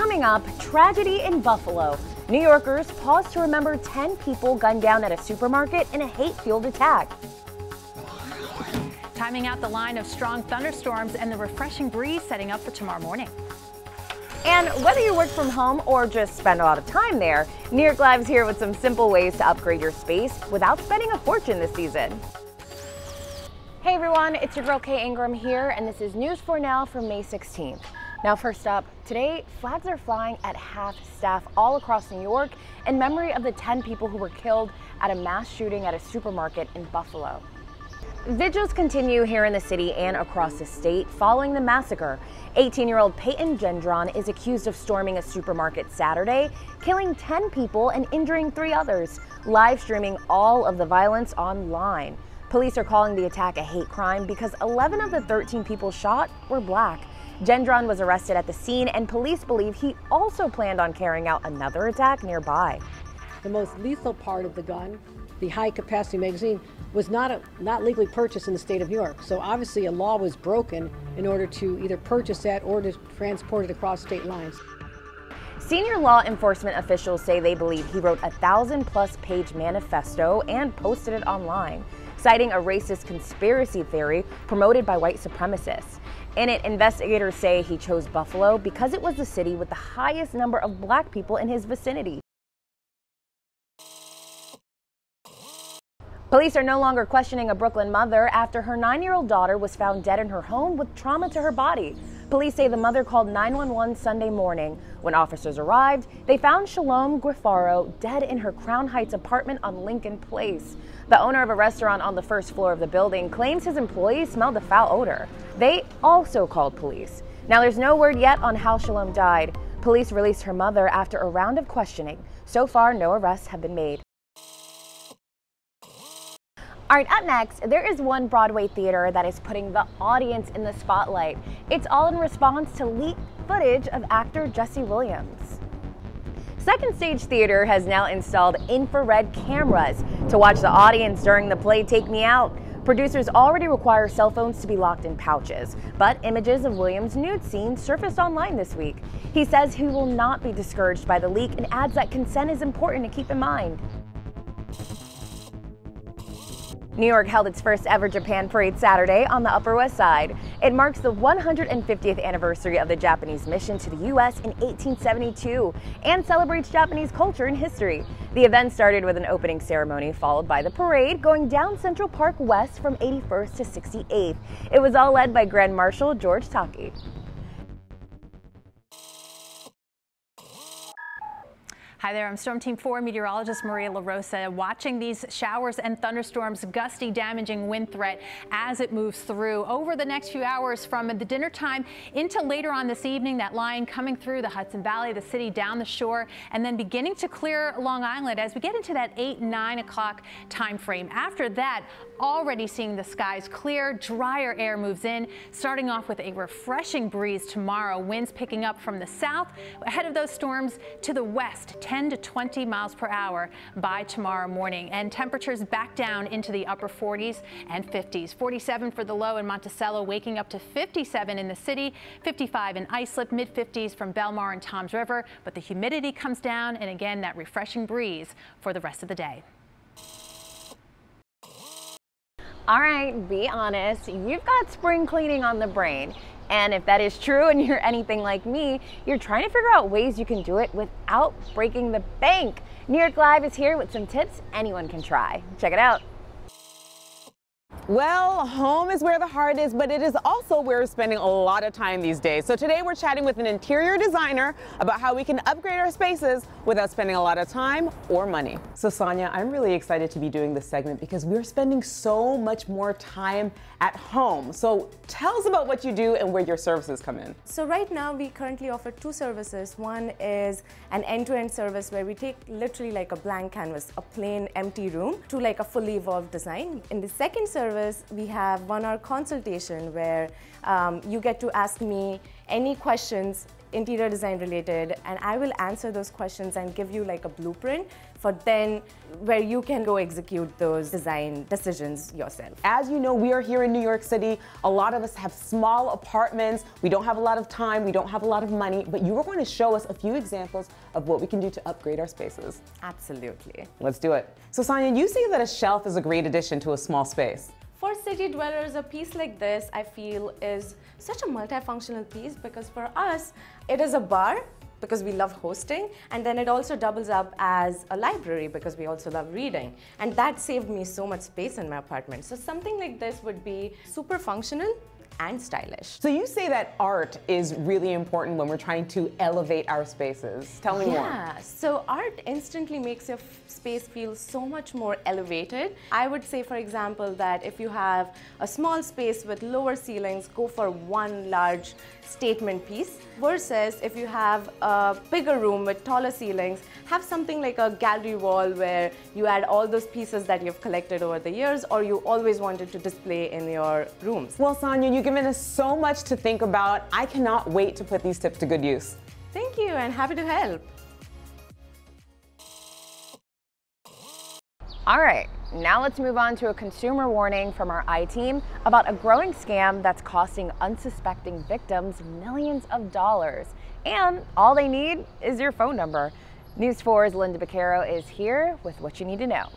Coming up, tragedy in Buffalo. New Yorkers pause to remember 10 people gunned down at a supermarket in a hate-fueled attack. Timing out the line of strong thunderstorms and the refreshing breeze setting up for tomorrow morning. And whether you work from home or just spend a lot of time there, New York Live's here with some simple ways to upgrade your space without spending a fortune this season. Hey everyone, it's your girl Kay Ingram here, and this is News for Now for May 16th. Now first up, today flags are flying at half-staff all across New York in memory of the 10 people who were killed at a mass shooting at a supermarket in Buffalo. Vigils continue here in the city and across the state following the massacre. 18-year-old Peyton Gendron is accused of storming a supermarket Saturday, killing 10 people and injuring 3 others, live streaming all of the violence online. Police are calling the attack a hate crime because 11 of the 13 people shot were black. Gendron was arrested at the scene, and police believe he also planned on carrying out another attack nearby. The most lethal part of the gun, the high-capacity magazine, was not legally purchased in the state of New York. So obviously a law was broken in order to either purchase that or to transport it across state lines. Senior law enforcement officials say they believe he wrote a 1,000-plus page manifesto and posted it online, citing a racist conspiracy theory promoted by white supremacists. In it, investigators say he chose Buffalo because it was the city with the highest number of black people in his vicinity. Police are no longer questioning a Brooklyn mother after her 9-year-old daughter was found dead in her home with trauma to her body. Police say the mother called 911 Sunday morning. When officers arrived, they found Shalom Grifaro dead in her Crown Heights apartment on Lincoln Place. The owner of a restaurant on the first floor of the building claims his employees smelled a foul odor. They also called police. Now there's no word yet on how Shalom died. Police released her mother after a round of questioning. So far, no arrests have been made. All right, up next, there is one Broadway theater that is putting the audience in the spotlight. It's all in response to leaked footage of actor Jesse Williams. Second Stage Theater has now installed infrared cameras to watch the audience during the play Take Me Out. Producers already require cell phones to be locked in pouches, but images of Williams' nude scene surfaced online this week. He says he will not be discouraged by the leak and adds that consent is important to keep in mind. New York held its first ever Japan Parade Saturday on the Upper West Side. It marks the 150th anniversary of the Japanese mission to the U.S. in 1872 and celebrates Japanese culture and history. The event started with an opening ceremony followed by the parade going down Central Park West from 81st to 68th. It was all led by Grand Marshal George Takei. Hi there, I'm Storm Team 4 meteorologist Maria LaRosa, watching these showers and thunderstorms, gusty, damaging wind threat as it moves through over the next few hours from the dinner time into later on this evening. That line coming through the Hudson Valley, the city, down the shore, and then beginning to clear Long Island as we get into that 8-9 o'clock time frame. After that, already seeing the skies clear, drier air moves in, starting off with a refreshing breeze tomorrow. Winds picking up from the south ahead of those storms to the west. 10 to 20 miles per hour by tomorrow morning, and temperatures back down into the upper 40s and 50s. 47 for the low in Monticello, waking up to 57 in the city, 55 in Islip, mid-50s from Belmar and Toms River, but the humidity comes down, and again that refreshing breeze for the rest of the day. All right, be honest, you've got spring cleaning on the brain. And if that is true and you're anything like me, you're trying to figure out ways you can do it without breaking the bank. New York Live is here with some tips anyone can try. Check it out. Well, home is where the heart is, but it is also where we're spending a lot of time these days. So today we're chatting with an interior designer about how we can upgrade our spaces without spending a lot of time or money. So Sonia, I'm really excited to be doing this segment because we're spending so much more time at home. So tell us about what you do and where your services come in. So right now we currently offer 2 services. One is an end-to-end service where we take literally like a blank canvas, a plain empty room, to like a fully evolved design. In the second service, we have 1-hour consultation where you get to ask me any questions interior design related, and I will answer those questions and give you like a blueprint for then where you can go execute those design decisions yourself. As you know, we are here in New York City. A lot of us have small apartments. We don't have a lot of time. We don't have a lot of money, but you are going to show us a few examples of what we can do to upgrade our spaces. Absolutely. Let's do it. So Sonia, you see that a shelf is a great addition to a small space. For city dwellers, a piece like this, I feel, is such a multifunctional piece because for us, it is a bar because we love hosting, and then it also doubles up as a library because we also love reading. And that saved me so much space in my apartment. So something like this would be super functional and stylish. So you say that art is really important when we're trying to elevate our spaces. Tell me more. Yeah, so art instantly makes your space feel so much more elevated. I would say, for example, that if you have a small space with lower ceilings, go for one large statement piece, versus if you have a bigger room with taller ceilings, have something like a gallery wall where you add all those pieces that you've collected over the years or you always wanted to display in your rooms. Well, Sonia, you've given us so much to think about. I cannot wait to put these tips to good use. Thank you, and happy to help. All right, now let's move on to a consumer warning from our I-team about a growing scam that's costing unsuspecting victims millions of dollars. And all they need is your phone number. News 4's Linda Baquero is here with what you need to know.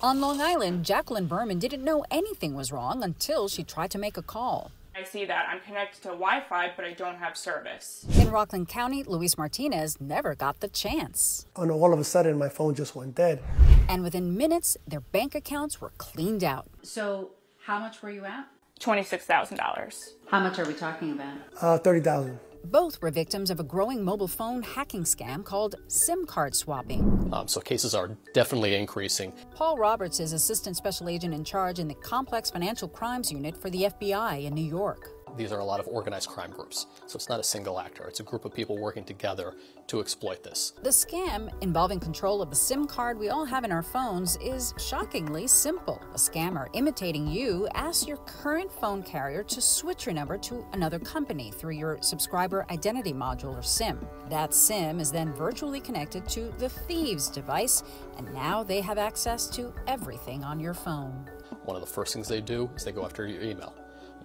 On Long Island, Jacqueline Berman didn't know anything was wrong until she tried to make a call. I see that I'm connected to Wi-Fi, but I don't have service. In Rockland County, Luis Martinez never got the chance. And all of a sudden, my phone just went dead. And within minutes, their bank accounts were cleaned out. So how much were you at? $26,000. How much are we talking about? $30,000. Both were victims of a growing mobile phone hacking scam called SIM card swapping. So cases are definitely increasing. Paul Roberts is Assistant Special Agent in charge in the Complex Financial Crimes Unit for the FBI in New York. These are a lot of organized crime groups, so it's not a single actor. It's a group of people working together to exploit this. The scam, involving control of the SIM card we all have in our phones, is shockingly simple. A scammer imitating you asks your current phone carrier to switch your number to another company through your subscriber identity module or SIM. That SIM is then virtually connected to the thieves' device, and now they have access to everything on your phone. One of the first things they do is they go after your email.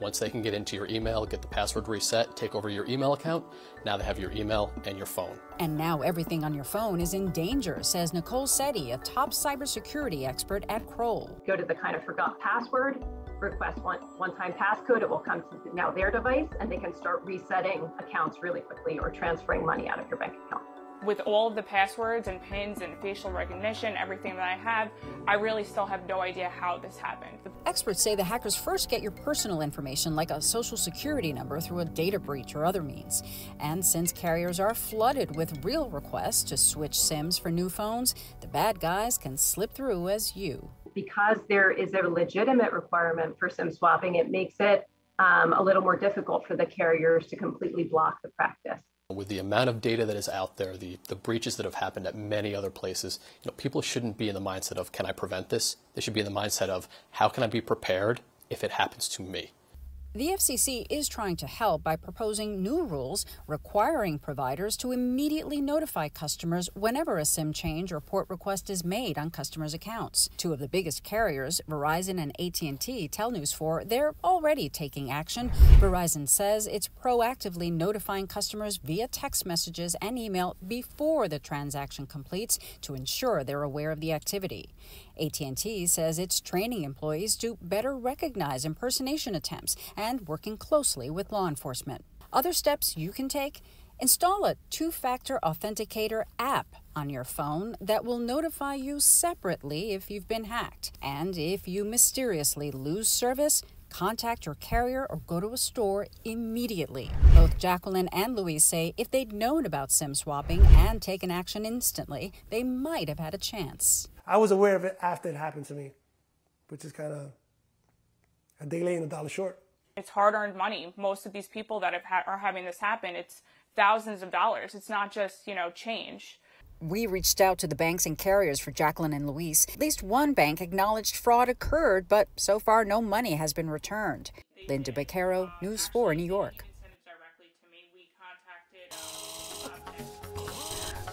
Once they can get into your email, get the password reset, take over your email account, now they have your email and your phone. And now everything on your phone is in danger, says Nicole Setti, a top cybersecurity expert at Kroll. Go to the kind of forgot password, request one-time passcode, it will come to now their device, and they can start resetting accounts really quickly or transferring money out of your bank account. With all of the passwords and PINs and facial recognition, everything that I have, I really still have no idea how this happened. Experts say the hackers first get your personal information, like a social security number, through a data breach or other means. And since carriers are flooded with real requests to switch SIMs for new phones, the bad guys can slip through as you. Because there is a legitimate requirement for SIM swapping, it makes it a little more difficult for the carriers to completely block the practice. With the amount of data that is out there, the breaches that have happened at many other places, people shouldn't be in the mindset of, can I prevent this? They should be in the mindset of, how can I be prepared if it happens to me? The FCC is trying to help by proposing new rules requiring providers to immediately notify customers whenever a SIM change or port request is made on customers' accounts. Two of the biggest carriers, Verizon and AT&T, tell News 4 they're already taking action. Verizon says it's proactively notifying customers via text messages and email before the transaction completes to ensure they're aware of the activity. AT&T says it's training employees to better recognize impersonation attempts and working closely with law enforcement. Other steps you can take: install a two-factor authenticator app on your phone that will notify you separately if you've been hacked. And if you mysteriously lose service, contact your carrier or go to a store immediately. Both Jacqueline and Louise say if they'd known about SIM swapping and taken action instantly, they might have had a chance. I was aware of it after it happened to me, which is kind of a day late and a dollar short. It's hard-earned money. Most of these people that are having this happen, it's thousands of dollars. It's not just, change. We reached out to the banks and carriers for Jacqueline and Luis. At least one bank acknowledged fraud occurred, but so far no money has been returned. Linda Baquero, News 4, New York.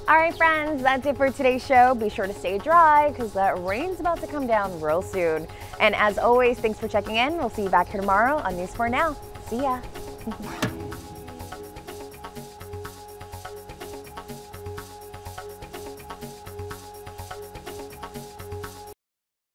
All right, friends, that's it for today's show. Be sure to stay dry because that rain's about to come down real soon. And as always, thanks for checking in. We'll see you back here tomorrow on News 4 Now. See ya.